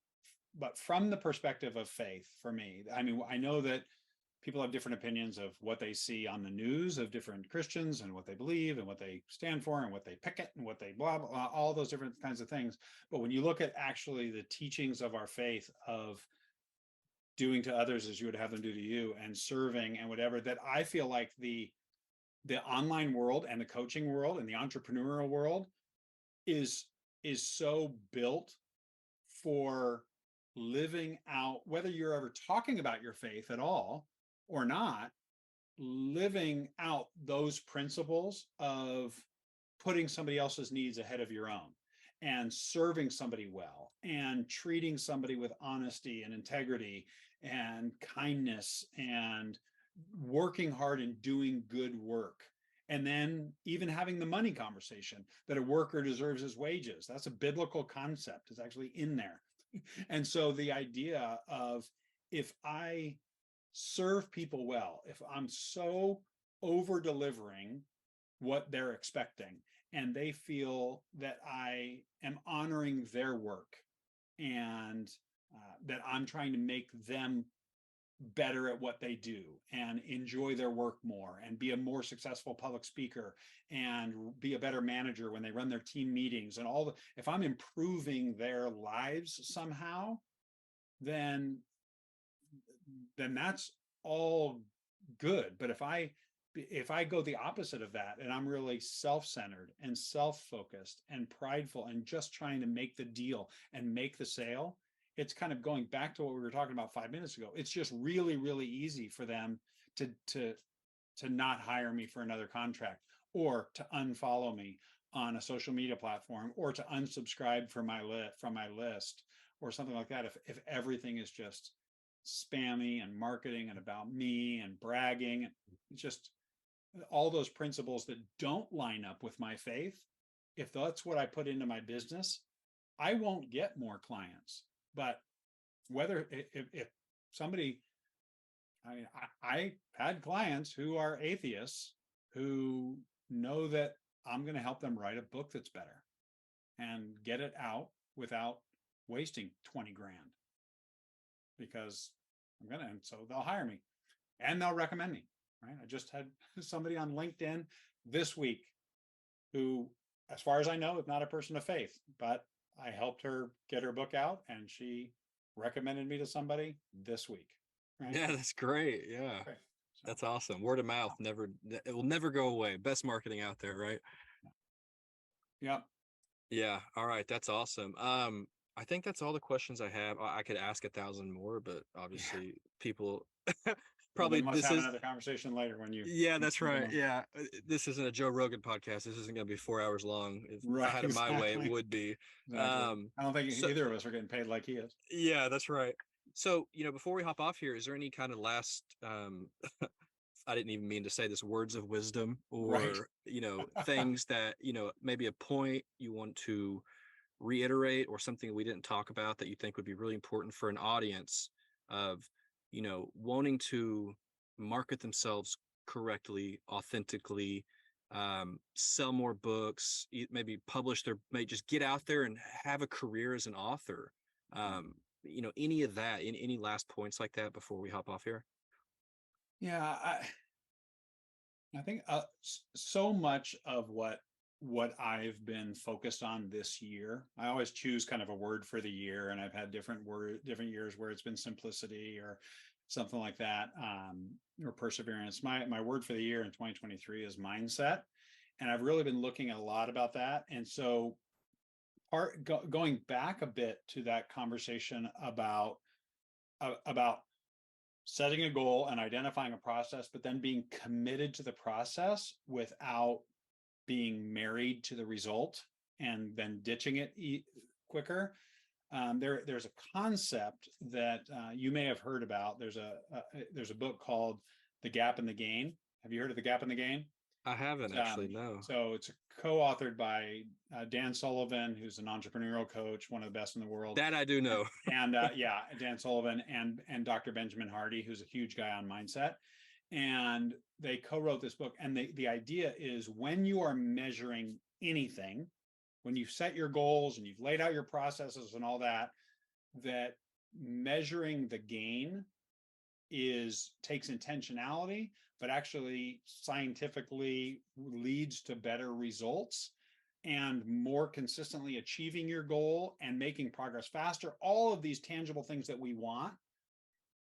but from the perspective of faith, for me, I mean, I know that people have different opinions of what they see on the news of different Christians and what they believe and what they stand for and what they picket and what they blah, blah, blah, all those different kinds of things. But when you look at actually the teachings of our faith of doing to others as you would have them do to you and serving and whatever, that I feel like the online world and the coaching world and the entrepreneurial world is so built for living out, whether you're ever talking about your faith at all or not, living out those principles of putting somebody else's needs ahead of your own and serving somebody well and treating somebody with honesty and integrity and kindness and working hard and doing good work. And then even having the money conversation that a worker deserves his wages. That's a biblical concept. It's actually in there. And so the idea of, if I serve people well, if I'm so over delivering what they're expecting and they feel that I am honoring their work and that I'm trying to make them better at what they do and enjoy their work more and be a more successful public speaker and be a better manager when they run their team meetings and if I'm improving their lives somehow, then that's all good. But if I go the opposite of that and I'm really self-centered and self-focused and prideful and just trying to make the deal and make the sale, it's kind of going back to what we were talking about 5 minutes ago. It's just really, really easy for them to to not hire me for another contract, or to unfollow me on a social media platform, or to unsubscribe from my list, or something like that. If everything is just spammy and marketing and about me and bragging, it's just all those principles that don't line up with my faith. If that's what I put into my business, I won't get more clients. But whether if somebody, I had clients who are atheists who know that I'm going to help them write a book that's better and get it out without wasting 20 grand, because and so they'll hire me and they'll recommend me, right? I just had somebody on LinkedIn this week who, as far as I know, is not a person of faith, but I helped her get her book out and she recommended me to somebody this week, right? Yeah, that's great. Yeah. Right. So, That's awesome. Word of mouth it will never go away. Best marketing out there, right? yeah. Yeah. All right. That's awesome. I think that's all the questions I have. I could ask 1,000 more, but Yeah. obviously people Well, probably then let's this have is another conversation later when yeah, that's move right. on. Yeah. This isn't a Joe Rogan podcast. This isn't gonna be 4 hours long. If I Right. had it my way, it Exactly. would be. Exactly. I don't think So either of us are getting paid like he is. yeah, that's right. So, before we hop off here, is there any kind of last I didn't even mean to say this, words of wisdom, Right. or, things that, maybe a point you want to reiterate, or something we didn't talk about that you think would be really important for an audience of, wanting to market themselves correctly, authentically, sell more books, maybe publish may just get out there and have a career as an author. Any of that, any last points like that before we hop off here? Yeah. I think so much of what I've been focused on this year, I always choose kind of a word for the year, and I've had different years where it's been simplicity or something like that, or perseverance. My word for the year in 2023 is mindset, and I've really been looking at a lot about that. And so, going back a bit to that conversation about setting a goal and identifying a process, but then being committed to the process without being married to the result and then ditching it quicker. There's a concept that you may have heard about. There's a book called The Gap in the Gain. Have you heard of The Gap in the Gain? I haven't actually, no. So it's co-authored by Dan Sullivan, who's an entrepreneurial coach, one of the best in the world. That I do know. And yeah, Dan Sullivan and Dr. Benjamin Hardy, who's a huge guy on mindset. And they co-wrote this book. And the idea is, when you are measuring anything, when you've set your goals and you've laid out your processes and all that, that measuring the gain takes intentionality, but actually scientifically leads to better results and more consistently achieving your goal and making progress faster. All of these tangible things that we want,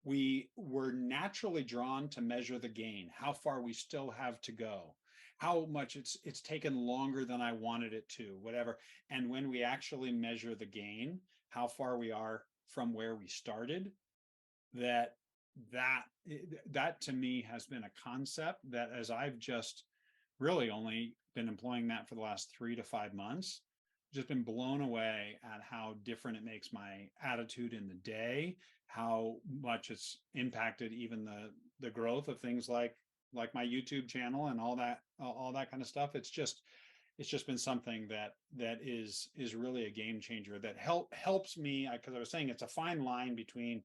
we were naturally drawn to measure the gain, how far we still have to go, how much it's taken longer than I wanted it to, whatever. And when we actually measure the gain, how far we are from where we started, that that that to me has been a concept that, as I've just really only been employing that for the last 3 to 5 months, just been blown away at how different it makes my attitude in the day, how much it's impacted even the growth of things like my YouTube channel and all that kind of stuff. It's just been something that is really a game changer, that helps me, because I was saying it's a fine line between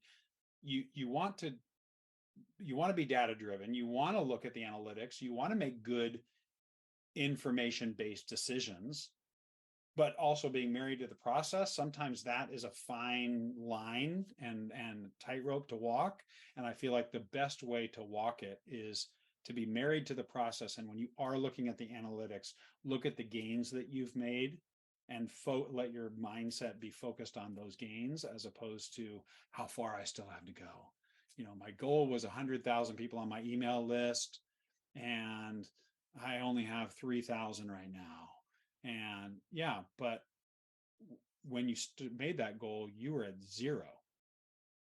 you want to be data driven, you want to look at the analytics, you want to make good information based decisions, but also being married to the process. Sometimes that is a fine line and tightrope to walk. And I feel like the best way to walk it is to be married to the process. And when you are looking at the analytics, look at the gains that you've made, and let your mindset be focused on those gains, as opposed to how far I still have to go. My goal was 100,000 people on my email list, and I only have 3,000 right now. And yeah, but when you made that goal, you were at zero.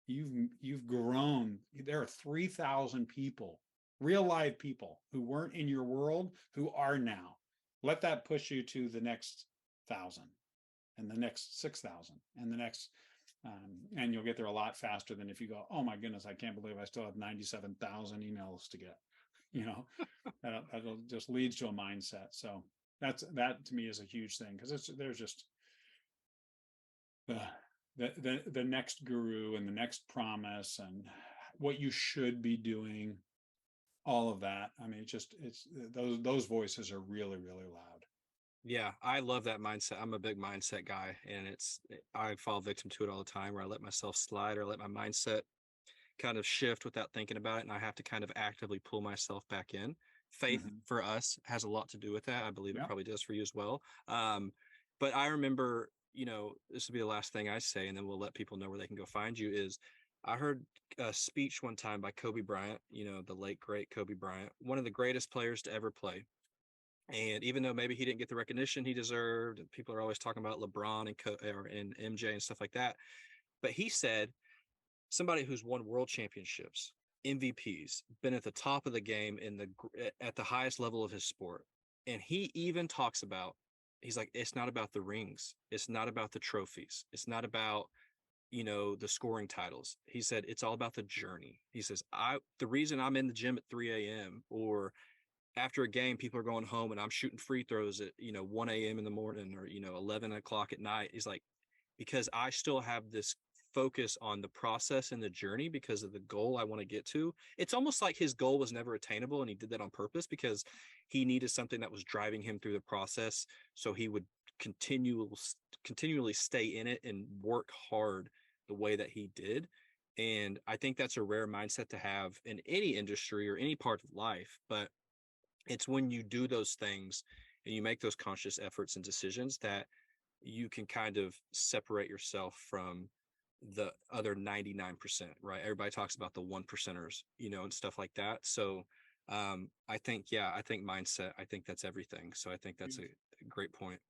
You've grown. There are 3,000 people real live people who weren't in your world, who are now. Let that push you to the next 1,000 and the next 6,000 and the next, and you'll get there a lot faster than if you go, oh my goodness, I can't believe I still have 97,000 emails to get. You know, that'll just leads to a mindset. So that to me is a huge thing, because there's just the next guru and the next promise and what you should be doing, all of that. I mean, it's those voices are really, really loud. Yeah, I love that mindset. I'm a big mindset guy, and I fall victim to it all the time, where I let myself slide or let my mindset kind of shift without thinking about it, and I have to kind of actively pull myself back in. Faith Mm-hmm. for us has a lot to do with that. I believe it Yeah. probably does for you as well. But I remember, this will be the last thing I say, and then we'll let people know where they can go find you. Is I heard a speech one time by Kobe Bryant, the late great Kobe Bryant, one of the greatest players to ever play. And even though maybe he didn't get the recognition he deserved, and people are always talking about LeBron and MJ and stuff like that, but he said, somebody who's won world championships, MVPs, been at the top of the game at the highest level of his sport, and he even talks about, he's like, it's not about the rings, it's not about the trophies, it's not about the scoring titles. He said it's all about the journey. He says, the reason I'm in the gym at 3 a.m. or after a game, people are going home and I'm shooting free throws at 1 a.m. in the morning, or 11 o'clock at night, is like, because I still have this focus on the process and the journey because of the goal I want to get to. It's almost like his goal was never attainable, and he did that on purpose because he needed something that was driving him through the process, so he would continually stay in it and work hard the way that he did. And I think that's a rare mindset to have in any industry or any part of life. But it's when you do those things and you make those conscious efforts and decisions that you can kind of separate yourself from the other 99%, right? Everybody talks about the one percenters, and stuff like that. So I think mindset, I think that's everything. So I think that's a great point.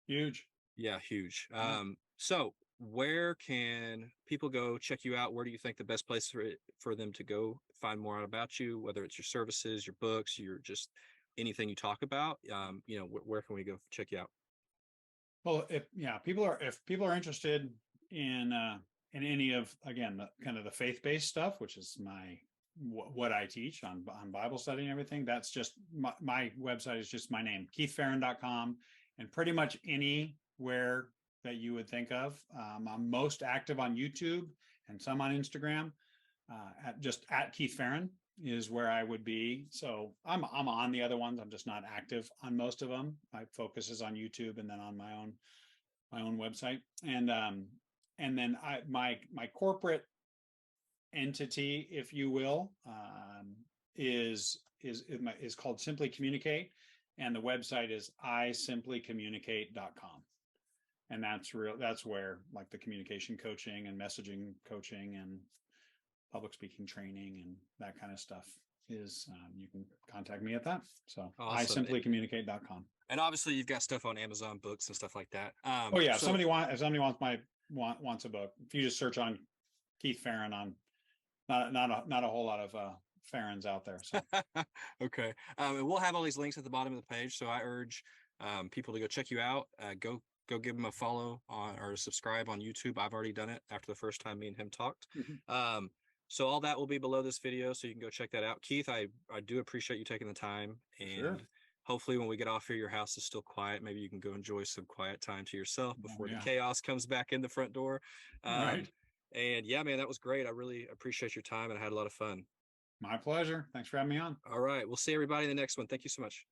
Huge. Yeah, huge. Yeah. So where can people go check you out? Where do you think the best place for them to go find more out about you, whether it's your services, your books, your just anything you talk about? Where can we go check you out? Well, if people are interested in any of, again, kind of the faith-based stuff, which is what I teach on Bible study and everything, that's just my website is just my name, keithferrin.com, and pretty much anywhere that you would think of. I'm most active on YouTube and some on Instagram. At Keith Ferrin is where I would be. So I'm on the other ones. I'm just not active on most of them. My focus is on YouTube and then on my own website. And then my corporate entity, if you will, is called Simply Communicate, and the website is isimplycommunicate.com. And that's where, like, the communication coaching and messaging coaching and public speaking training and that kind of stuff is. You can contact me at that. So Awesome. isimplycommunicate.com. And obviously you've got stuff on Amazon books and stuff like that. Oh yeah. If somebody wants a book, if you just search on Keith Ferrin, on not a whole lot of Ferrins out there. So okay. And we'll have all these links at the bottom of the page. So I urge people to go check you out. Go give him a follow or subscribe on YouTube. I've already done it after the first time me and him talked. Mm-hmm. So all that will be below this video, so you can go check that out. Keith, I do appreciate you taking the time, and sure. Hopefully when we get off here, your house is still quiet. Maybe you can go enjoy some quiet time to yourself before the chaos comes back in the front door. Right. And yeah, man, that was great. I really appreciate your time, and I had a lot of fun. My pleasure. Thanks for having me on. All right. We'll see everybody in the next one. Thank you so much.